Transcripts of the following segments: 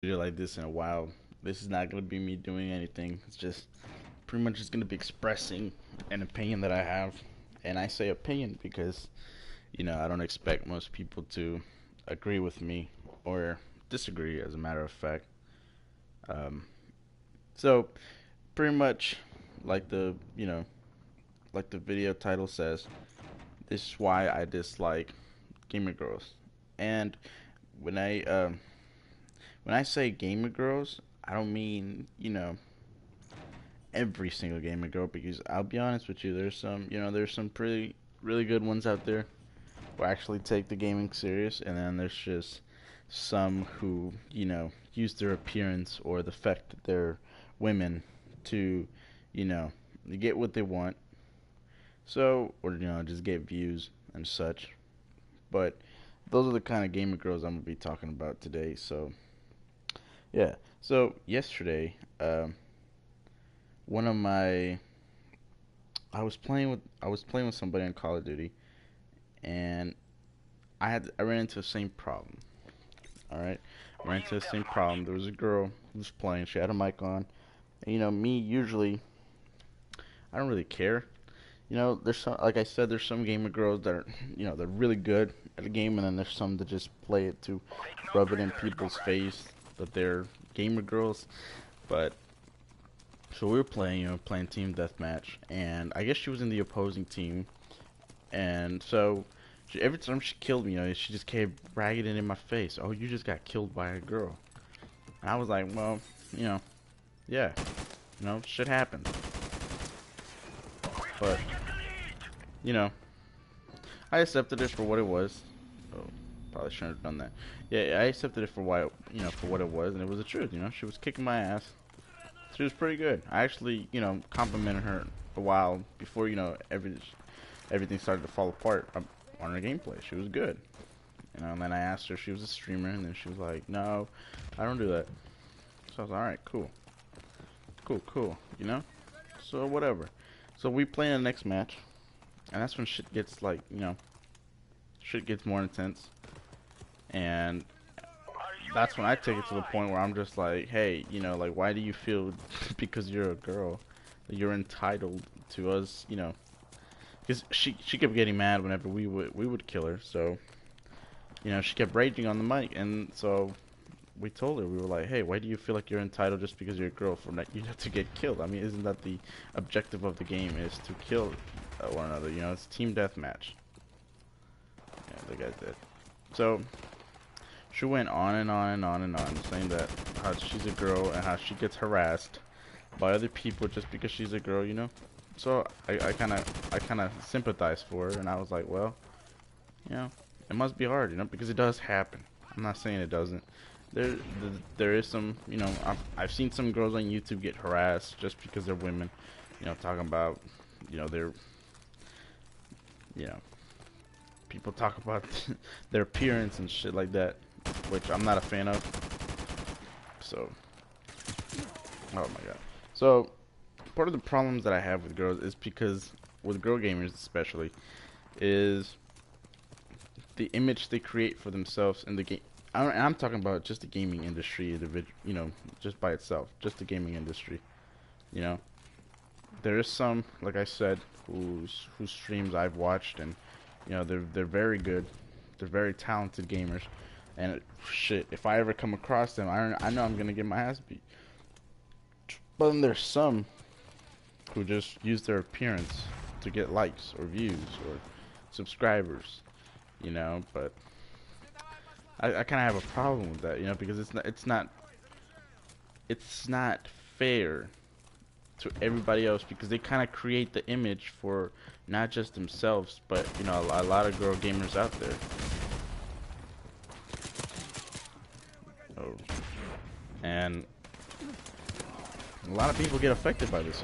Video like this in a while. This is not going to be me doing anything. It's just pretty much just going to be expressing an opinion that I have. And I say opinion because, I don't expect most people to agree with me or disagree, as a matter of fact. Um, so, pretty much like like the video title says, this is why I dislike gamer girls. And when I say gamer girls, I don't mean, every single gamer girl, because I'll be honest with you, there's some pretty really good ones out there who actually take the gaming serious, and then there's just some who, use their appearance or the fact that they're women to, you know, get what they want. So, or just get views and such. But those are the kind of gamer girls I'm gonna be talking about today. So, yeah. So yesterday, one of my I was playing with somebody on Call of Duty, and I ran into the same problem. All right, I ran into the same problem. There was a girl who was playing. She had a mic on. And, me usually I don't really care. There's some, like I said, there's some gamer girls that are, they're really good at a game, and then there's some that just play it to rub it in people's face that they're gamer girls. But so we were playing, playing team deathmatch, and I guess she was in the opposing team, and so every time she killed me, she just kept ragging it in my face. Oh, you just got killed by a girl. And I was like, well, you know, yeah, shit happens. But you know, I accepted it for what it was. Oh, probably shouldn't have done that. Yeah, I accepted it for for what it was, and it was the truth. She was kicking my ass. She was pretty good. I actually, complimented her a while before, everything started to fall apart on her gameplay. She was good. And then I asked her if she was a streamer, and then she was like, no, I don't do that. So I was like, alright, cool. Cool, cool, So whatever. So we play in the next match, and that's when shit gets like, shit gets more intense. And that's when I take it to the point where I'm just like, hey, like, why do you feel because you're a girl that you're entitled to us, because she kept getting mad whenever we would kill her. So she kept raging on the mic, and so we told her, we were like, hey, why do you feel like you're entitled just because you're a girl for that you have to get killed? I mean, isn't that the objective of the game, is to kill one another? It's team deathmatch. Yeah, the guy did. So she went on and on and on and on, saying that how she's a girl and how she gets harassed by other people just because she's a girl. So I kind of sympathized for her, and I was like, well, you know, it must be hard, because it does happen. I'm not saying it doesn't. There, there is some, I've seen some girls on YouTube get harassed just because they're women, talking about, their, you know, people talk about their appearance and shit like that, which I'm not a fan of. So, oh my god. So, part of the problems that I have with girls is because, with girl gamers especially, is the image they create for themselves in the game. I'm talking about just the gaming industry, just by itself, just the gaming industry. You know, there is some, like I said, whose streams I've watched, and they're very good, they're very talented gamers, and shit, if I ever come across them, I know I'm gonna get my ass beat. But then there's some who just use their appearance to get likes or views or subscribers, but I kind of have a problem with that, because it's not fair to everybody else, because they kind of create the image for not just themselves, but a lot of girl gamers out there. Oh, and a lot of people get affected by this,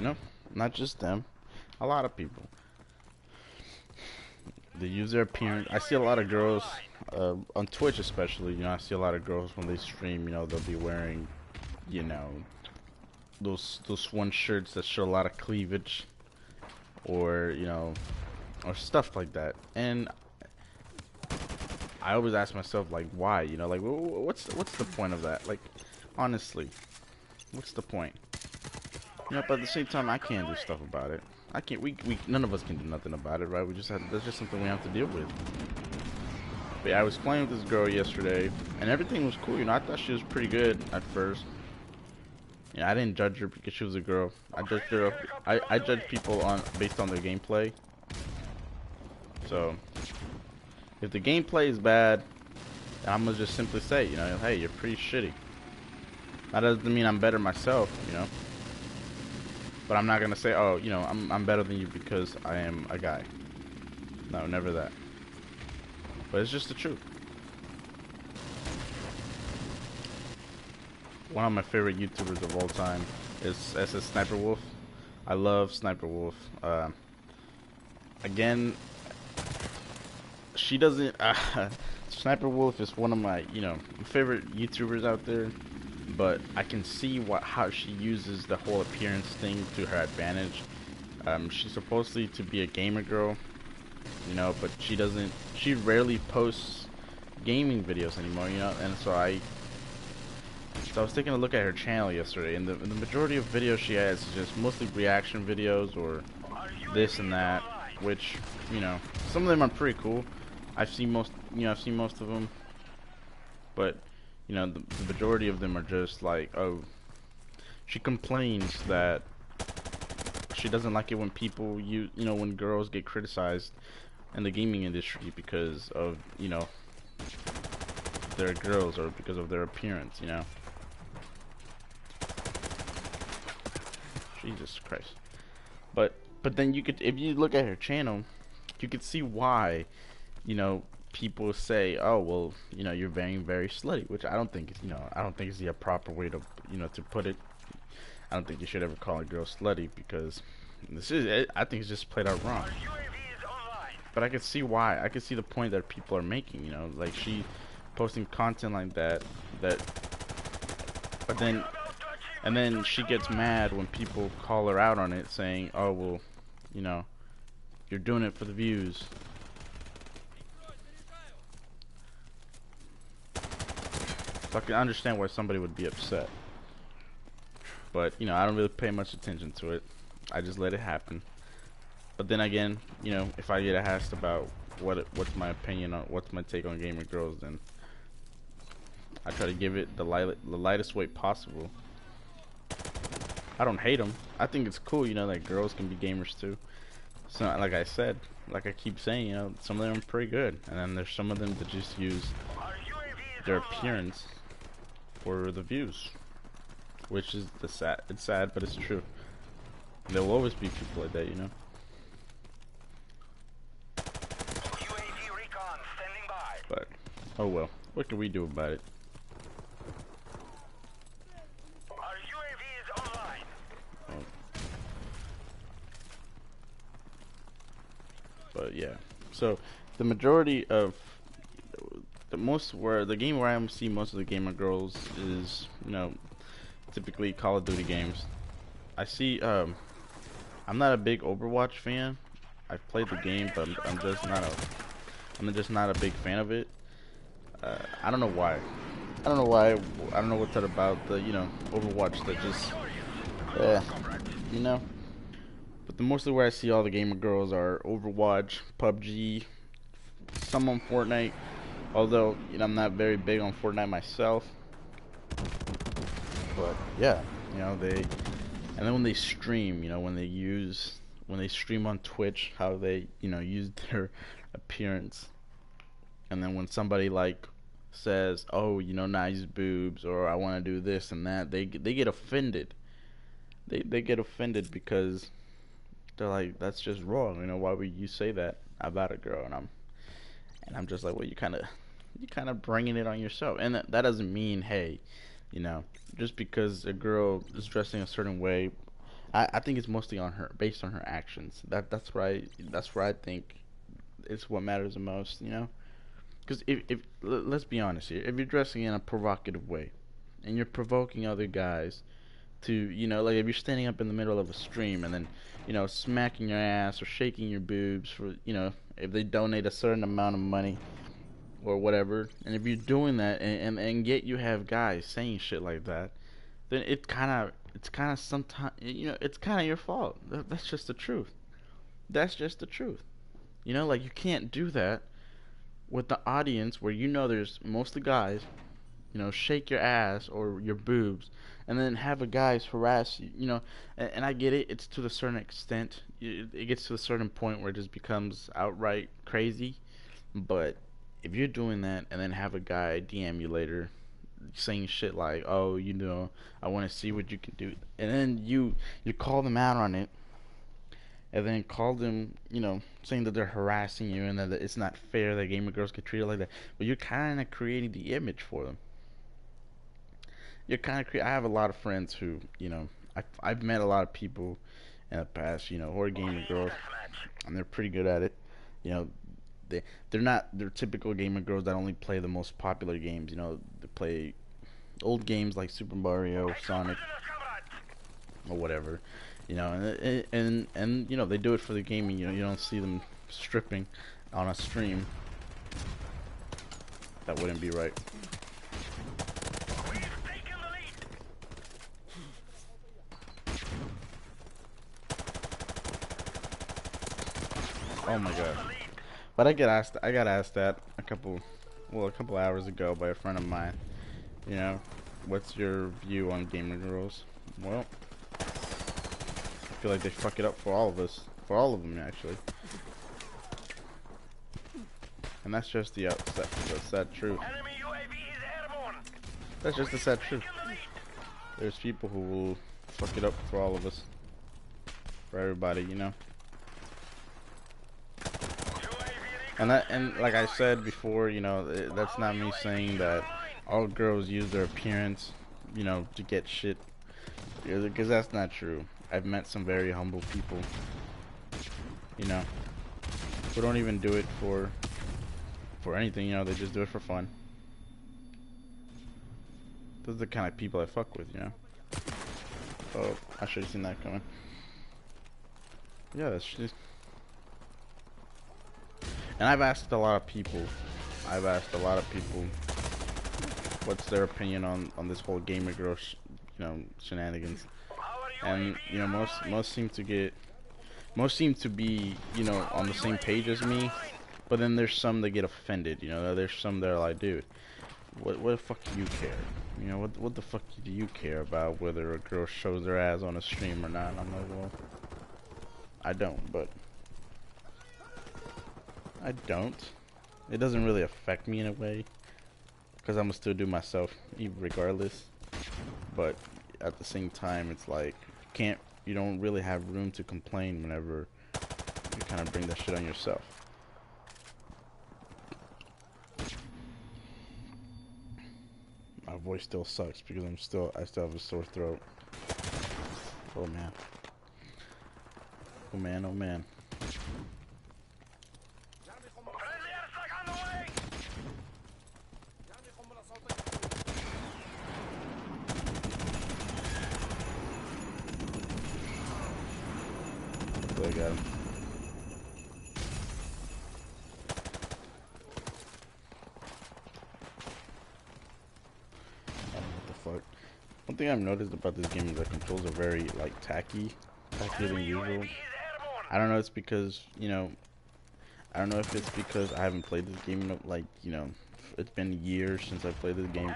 not just them, a lot of people. They use their appearance. I see a lot of girls on Twitch, especially. I see a lot of girls when they stream. They'll be wearing, you know, those one shirts that show a lot of cleavage, or or stuff like that. And I always ask myself, like, why? Like, what's the point of that? Like, Honestly, what's the point? You know, but at the same time, I can't do stuff about it. I can't. None of us can do nothing about it, right? We just have. That's just something we have to deal with. But yeah, I was playing with this girl yesterday, and everything was cool. You know, I thought she was pretty good at first. You know, I didn't judge her because she was a girl. I judged her. I judge people on based on their gameplay. So, if the gameplay is bad, then I'm gonna just simply say, you know, hey, you're pretty shitty. That doesn't mean I'm better myself, you know. But I'm not gonna say, oh, you know, I'm better than you because I am a guy. No, never that. But it's just the truth. One of my favorite YouTubers of all time is SS Sniper Wolf. I love Sniper Wolf. Again, she doesn't. Sniper Wolf is one of my, you know, favorite YouTubers out there. But I can see how she uses the whole appearance thing to her advantage. She's supposedly to be a gamer girl, you know, but she doesn't. She rarely posts gaming videos anymore, you know, and so I was taking a look at her channel yesterday, and the majority of videos she has is just mostly reaction videos or this and that, which, you know, some of them are pretty cool. I've seen most of them, but you know, the majority of them are just like, oh, she complains that she doesn't like it when people you know, when girls get criticized in the gaming industry because of, you know, their girls or because of their appearance, you know. Jesus Christ. But then you could, if you look at her channel, you could see why, you know, people say, oh, well, you know, you're very, very slutty, which I don't think is, you know, I don't think is the proper way to, you know, to put it. I don't think you should ever call a girl slutty because I think it's just played out wrong. But I could see why. I could see the point that people are making, you know, like she posting content like that, but then, and then she gets mad when people call her out on it, saying, oh, well, you know, you're doing it for the views. So I can understand why somebody would be upset. But, you know, I don't really pay much attention to it. I just let it happen. But then again, you know, if I get asked about what's my opinion on, what's my take on gamer girls, then I try to give it the lightest weight possible. I don't hate them. I think it's cool, you know, that girls can be gamers too. So, like I said, like I keep saying, you know, some of them are pretty good, and then there's some of them that just use their appearance for the views, which is sad. It's sad, but it's true. There will always be people like that, you know. But oh well, what can we do about it? But yeah, so the majority of the game where I see most of the gamer girls is, you know, typically Call of Duty games. I see. I'm not a big Overwatch fan. I've played the game, but I'm just not a big fan of it. I don't know why. I don't know why. I don't know what's that about the, you know, Overwatch that just, you know. But mostly where I see all the gamer girls are Overwatch, PUBG, some on Fortnite. Although, you know, I'm not very big on Fortnite myself. But yeah, you know, and then when they stream, you know, when they stream on Twitch, how they, you know, use their appearance. And then when somebody like says, oh, you know, nice boobs, or I want to do this and that, they get offended. They get offended because they're like, that's just wrong, you know, why would you say that about a girl? And I'm just like, well, you kind of bringing it on yourself. And that doesn't mean, hey, you know, just because a girl is dressing a certain way, I think it's mostly on her, based on her actions. That's where I think it's what matters the most, you know. Because if let's be honest here, if you're dressing in a provocative way, and you're provoking other guys to, you know, like if you're standing up in the middle of a stream and then, you know, smacking your ass or shaking your boobs for, you know, if they donate a certain amount of money, or whatever, and if you're doing that, and yet you have guys saying shit like that, then it's kind of sometimes, it's kind of your fault. That's just the truth. That's just the truth. Like, you can't do that with the audience where there's mostly guys. Shake your ass or your boobs, and then have a guys harass you. And I get it. It's to a certain extent. It gets to a certain point where it just becomes outright crazy. But if you're doing that and then have a guy DM you later saying shit like, "Oh, I want to see what you can do," and then you call them out on it, and then call them, saying that they're harassing you and that it's not fair that gamer girls get treated like that. But you're kind of creating the image for them. I have a lot of friends who, I've met a lot of people in the past, who are gamer girls, and they're pretty good at it. You know, they're typical gamer girls that only play the most popular games. They play old games like Super Mario, Sonic, or whatever. And they do it for the gaming. You don't see them stripping on a stream. That wouldn't be right. Oh my god. But I got asked that a couple hours ago by a friend of mine. What's your view on gamer girls? Well, I feel like they fuck it up for all of us. For all of them, actually. And that's just the sad truth. That's just the sad truth. There's people who will fuck it up for all of us. For everybody, And like I said before, that's not me saying that all girls use their appearance, to get shit. Because that's not true. I've met some very humble people, who don't even do it for anything, they just do it for fun. Those are the kind of people I fuck with, Oh, I should have seen that coming. Yeah, that's just... And I've asked a lot of people what's their opinion on this whole gamer girl shenanigans. And most seem to be on the same page as me, but then there's some that get offended. There's some that are like, dude, what the fuck do you care? What the fuck do you care about whether a girl shows their ass on a stream or not? And I'm like, well, I don't, but I don't. It doesn't really affect me in a way, because I'm gonna still do myself regardless. But at the same time, it's like you don't really have room to complain whenever you kind of bring that shit on yourself. My voice still sucks because I still have a sore throat. Oh man. Oh man, oh man. I got him. What the fuck? One thing I've noticed about this game is the controls are very tackier than usual. I don't know. It's because I don't know if it's because I haven't played this game in it's been years since I played this game.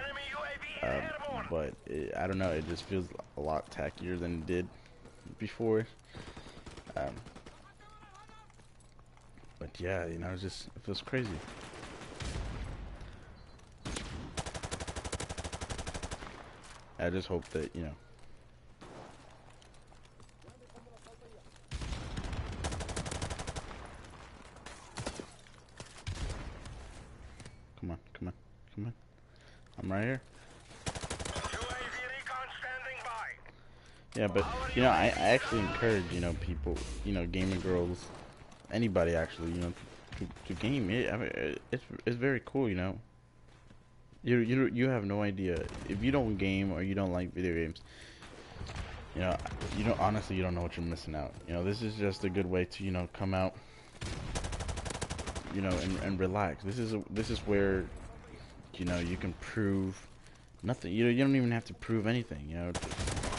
But I don't know. It just feels a lot tackier than it did before. But yeah, it feels crazy. I just hope that, Come on, come on, come on. I'm right here. Yeah, but, I actually encourage, people, gaming girls, anybody actually, to game it. I mean, it's very cool, You have no idea if you don't game or you don't like video games. You don't know what you're missing out. This is just a good way to come out you know, and relax. This is where, you know, you can prove nothing. You don't even have to prove anything. You know,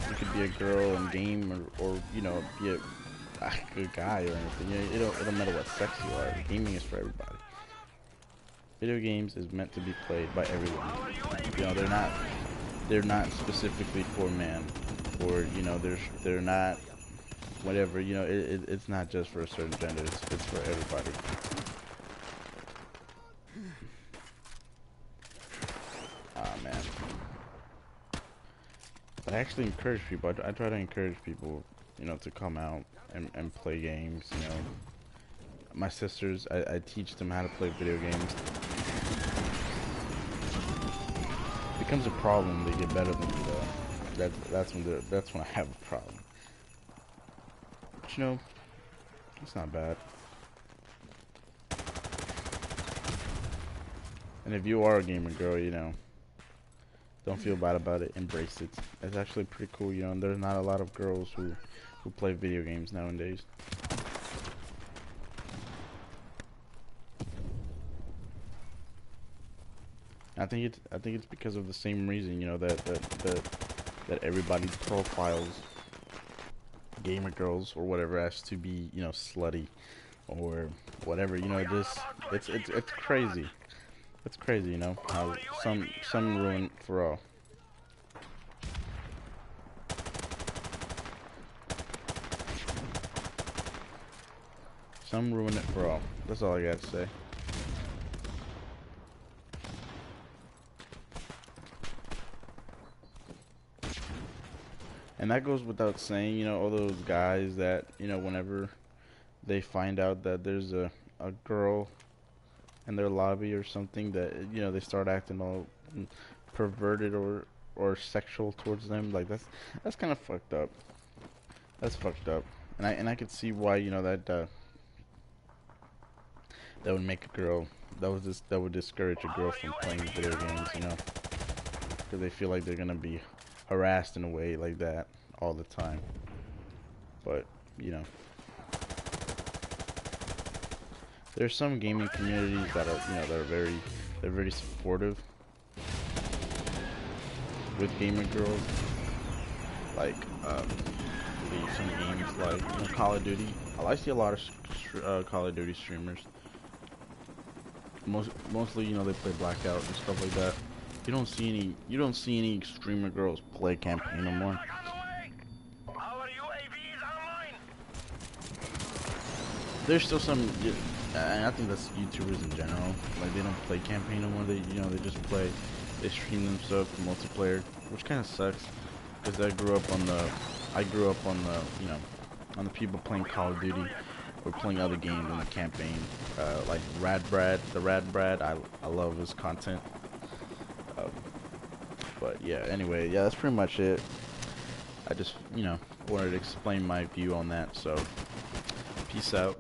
you could be a girl in game, or you know, be a good guy or anything. You know, it don't matter what sex you are. Gaming is for everybody. Video games is meant to be played by everyone. You know, they're not specifically for men, or you know, they're not whatever. You know, it's not just for a certain gender. It's for everybody. Ah man. But I actually encourage people. I try to encourage people, you know, to come out and play games. You know, my sisters, I teach them how to play video games. It becomes a problem. They get better than me though. That's when I have a problem. But you know, it's not bad. And if you are a gamer girl, you know, don't feel bad about it. Embrace it. It's actually pretty cool. You know, there's not a lot of girls who play video games nowadays. I think it's because of the same reason, you know, that everybody profiles gamer girls or whatever as to be, you know, slutty or whatever. You know, just it's crazy. It's crazy, you know, how some ruin it for all. Some ruin it for all. That's all I got to say. And that goes without saying, you know, all those guys that, you know, whenever they find out that there's a girl in their lobby or something, that, you know, they start acting all perverted or sexual towards them. Like that's kind of fucked up. That's fucked up. And I could see why, you know, that would make a girl, that would discourage a girl from playing video games, you know, because they feel like they're gonna be harassed in a way like that all the time. But you know, there's some gaming communities that are, you know, they're very supportive with gamer girls, like some games like, you know, Call of Duty. I see a lot of Call of Duty streamers. Mostly, you know, they play Blackout and stuff like that. You don't see any streamer girls play campaign no more. There's still some, and I think that's YouTubers in general. Like, they don't play campaign no more. They, you know, they stream themselves for multiplayer, which kind of sucks. Because I grew up on the, you know, on the people playing Call of Duty or playing other games in the campaign. Like the Rad Brad. I love his content. But yeah, anyway, yeah, that's pretty much it. I just, you know, wanted to explain my view on that. So, peace out.